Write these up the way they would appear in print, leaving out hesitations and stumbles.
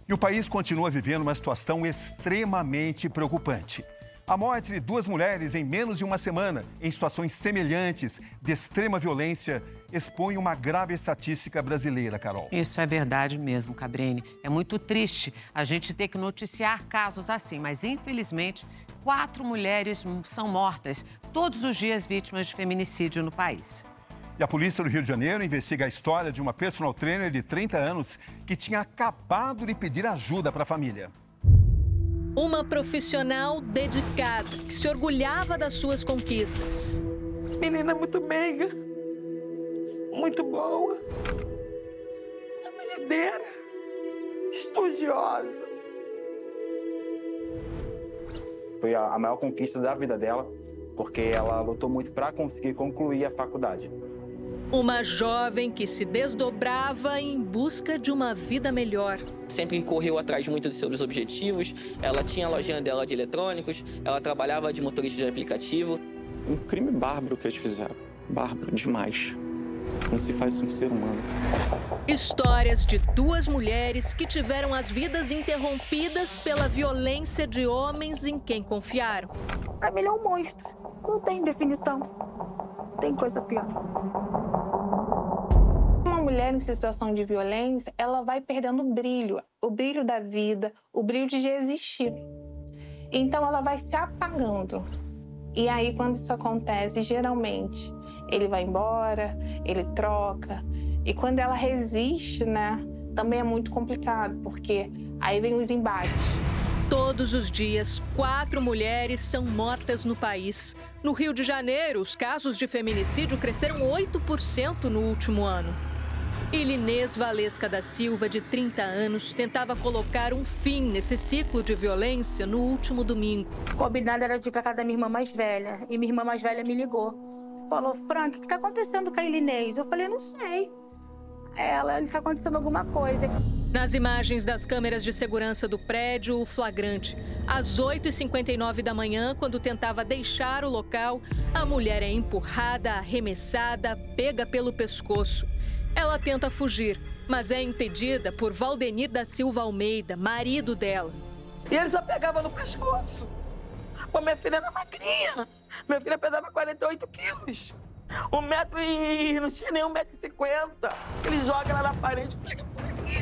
E o país continua vivendo uma situação extremamente preocupante. A morte de 2 mulheres em menos de uma semana, em situações semelhantes de extrema violência, expõe uma grave estatística brasileira, Carol. Isso é verdade mesmo, Cabrini. É muito triste a gente ter que noticiar casos assim, mas infelizmente 4 mulheres são mortas todos os dias vítimas de feminicídio no país. E a polícia do Rio de Janeiro investiga a história de uma personal trainer de 30 anos que tinha acabado de pedir ajuda para a família. Uma profissional dedicada, que se orgulhava das suas conquistas. Menina muito meiga, muito boa, trabalhadeira, estudiosa. Foi a maior conquista da vida dela, porque ela lutou muito para conseguir concluir a faculdade. Uma jovem que se desdobrava em busca de uma vida melhor. Sempre correu atrás muito dos seus objetivos. Ela tinha a lojinha dela de eletrônicos, ela trabalhava de motorista de aplicativo. Um crime bárbaro que eles fizeram. Bárbaro demais. Não se faz um ser humano. Histórias de 2 mulheres que tiveram as vidas interrompidas pela violência de homens em quem confiaram. Pra mim ele é um monstro. Não tem definição. Tem coisa pior. Uma mulher em situação de violência, ela vai perdendo o brilho da vida, o brilho de existir. Então ela vai se apagando. E aí quando isso acontece, geralmente, ele vai embora, ele troca. E quando ela resiste, né, também é muito complicado, porque aí vem os embates. Todos os dias, 4 mulheres são mortas no país. No Rio de Janeiro, os casos de feminicídio cresceram 8% no último ano. Ilinês Valesca da Silva, de 30 anos, tentava colocar um fim nesse ciclo de violência no último domingo. O combinado era de ir pra casa da minha irmã mais velha. E minha irmã mais velha me ligou. Falou, Frank, o que tá acontecendo com a Ilinês? Eu falei, não sei. Tá acontecendo alguma coisa. Nas imagens das câmeras de segurança do prédio, o flagrante. Às 8h59 da manhã, quando tentava deixar o local, a mulher é empurrada, arremessada, pega pelo pescoço. Ela tenta fugir, mas é impedida por Valdenir da Silva Almeida, marido dela. E ele só pegava no pescoço. Pô, minha filha era magrinha. Minha filha pesava 48 quilos. 1 metro e não tinha nem 1,50 m. Ele joga ela na parede e pega por aqui.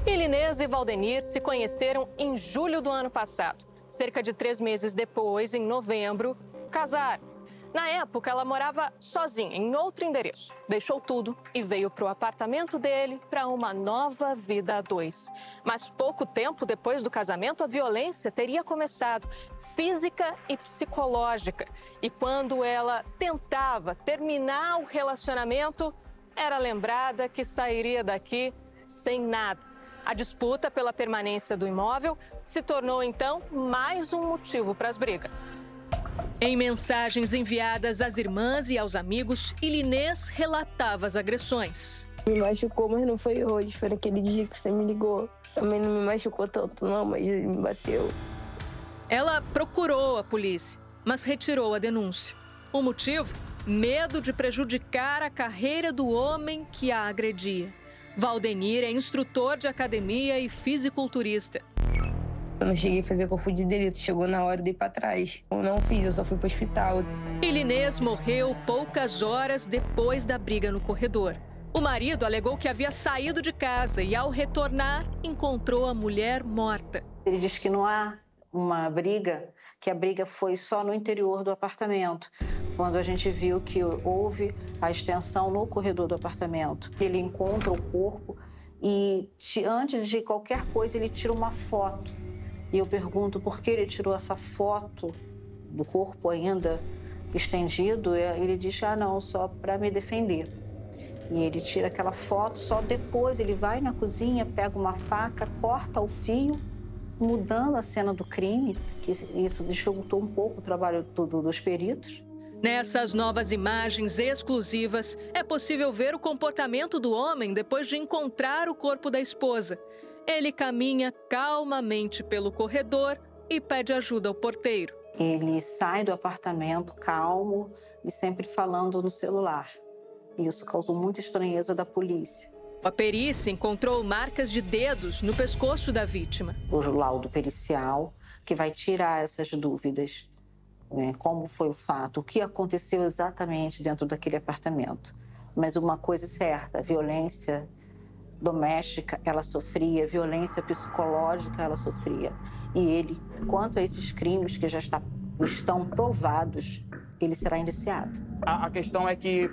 Ilinês e Valdenir se conheceram em julho do ano passado. Cerca de 3 meses depois, em novembro, casaram. Na época, ela morava sozinha, em outro endereço. Deixou tudo e veio para o apartamento dele para uma nova vida a 2. Mas pouco tempo depois do casamento, a violência teria começado, física e psicológica. E quando ela tentava terminar o relacionamento, era lembrada que sairia daqui sem nada. A disputa pela permanência do imóvel se tornou, então, mais um motivo para as brigas. Em mensagens enviadas às irmãs e aos amigos, Ilinês relatava as agressões. Me machucou, mas não foi hoje. Foi naquele dia que você me ligou. Também não me machucou tanto, não, mas ele me bateu. Ela procurou a polícia, mas retirou a denúncia. O motivo? Medo de prejudicar a carreira do homem que a agredia. Valdenir é instrutor de academia e fisiculturista. Eu não cheguei a fazer corpo de delito, chegou na hora de ir pra trás. Eu não fiz, eu só fui pro hospital. Ilinês morreu poucas horas depois da briga no corredor. O marido alegou que havia saído de casa e, ao retornar, encontrou a mulher morta. Ele diz que não há uma briga, que a briga foi só no interior do apartamento, quando a gente viu que houve a extensão no corredor do apartamento. Ele encontra o corpo e, antes de qualquer coisa, ele tira uma foto. E eu pergunto por que ele tirou essa foto do corpo ainda estendido. Ele diz, não, só para me defender. E ele tira aquela foto, só depois ele vai na cozinha, pega uma faca, corta o fio, mudando a cena do crime, que isso dificultou um pouco o trabalho dos peritos. Nessas novas imagens exclusivas, é possível ver o comportamento do homem depois de encontrar o corpo da esposa. Ele caminha calmamente pelo corredor e pede ajuda ao porteiro. Ele sai do apartamento calmo e sempre falando no celular. Isso causou muita estranheza da polícia. A perícia encontrou marcas de dedos no pescoço da vítima. O laudo pericial que vai tirar essas dúvidas, né? Como foi o fato, o que aconteceu exatamente dentro daquele apartamento. Mas uma coisa é certa, violência doméstica ela sofria, violência psicológica ela sofria. E ele, quanto a esses crimes que já estão provados, ele será indiciado. A questão é que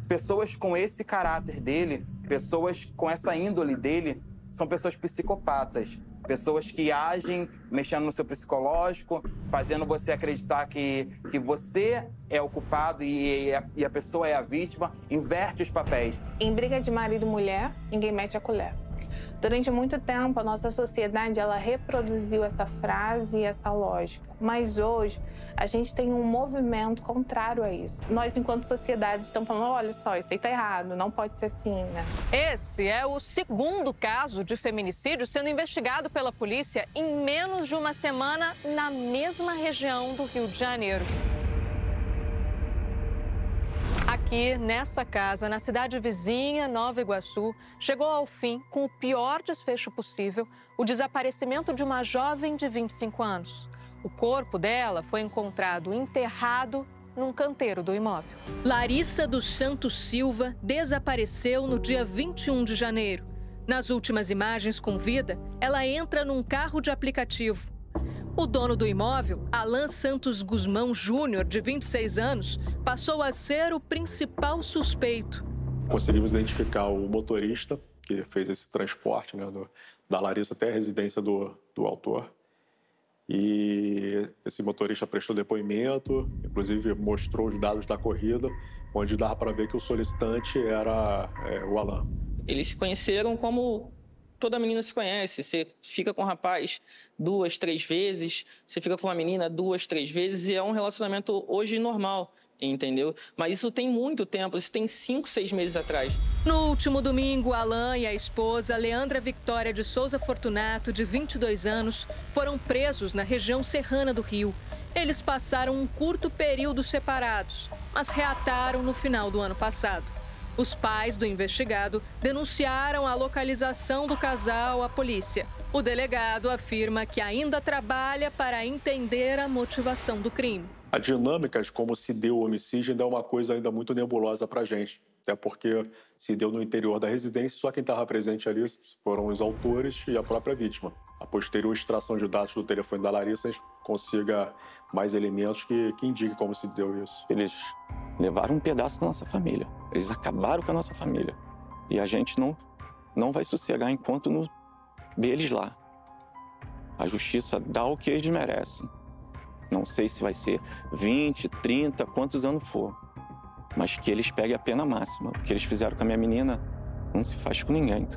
pessoas com esse caráter dele, pessoas com essa índole dele, são pessoas psicopatas. Pessoas que agem mexendo no seu psicológico, fazendo você acreditar que você é o culpado e a pessoa é a vítima, inverte os papéis. Em briga de marido e mulher, ninguém mete a colher. Durante muito tempo, a nossa sociedade ela reproduziu essa frase e essa lógica. Mas hoje, a gente tem um movimento contrário a isso. Nós, enquanto sociedade, estamos falando, olha só, isso aí tá errado, não pode ser assim, né? Esse é o segundo caso de feminicídio sendo investigado pela polícia em menos de uma semana na mesma região do Rio de Janeiro. Aqui, nessa casa, na cidade vizinha, Nova Iguaçu, chegou ao fim, com o pior desfecho possível, o desaparecimento de uma jovem de 25 anos. O corpo dela foi encontrado enterrado num canteiro do imóvel. Larissa dos Santos Silva desapareceu no dia 21 de janeiro. Nas últimas imagens com vida, ela entra num carro de aplicativo. O dono do imóvel, Alan Santos Guzmão Júnior, de 26 anos, passou a ser o principal suspeito. Conseguimos identificar o motorista que fez esse transporte, né, da Larissa até a residência do autor. E esse motorista prestou depoimento, inclusive mostrou os dados da corrida, onde dava para ver que o solicitante era o Alan. Eles se conheceram como toda menina se conhece. Você fica com um rapaz 2, 3 vezes, você fica com uma menina 2, 3 vezes e é um relacionamento hoje normal, entendeu? Mas isso tem muito tempo, isso tem 5, 6 meses atrás. No último domingo, Alan e a esposa, Leandra Victória de Souza Fortunato, de 22 anos, foram presos na região serrana do Rio. Eles passaram um curto período separados, mas reataram no final do ano passado. Os pais do investigado denunciaram a localização do casal à polícia. O delegado afirma que ainda trabalha para entender a motivação do crime. A dinâmica de como se deu o homicídio ainda é uma coisa ainda muito nebulosa para a gente. Até porque se deu no interior da residência, só quem estava presente ali foram os autores e a própria vítima. A posterior extração de dados do telefone da Larissa, a gente consiga mais elementos que indiquem como se deu isso. Eles levaram um pedaço da nossa família. Eles acabaram com a nossa família. E a gente não vai sossegar enquanto não vê eles lá. A justiça dá o que eles merecem. Não sei se vai ser 20, 30, quantos anos for. Mas que eles peguem a pena máxima. O que eles fizeram com a minha menina não se faz com ninguém.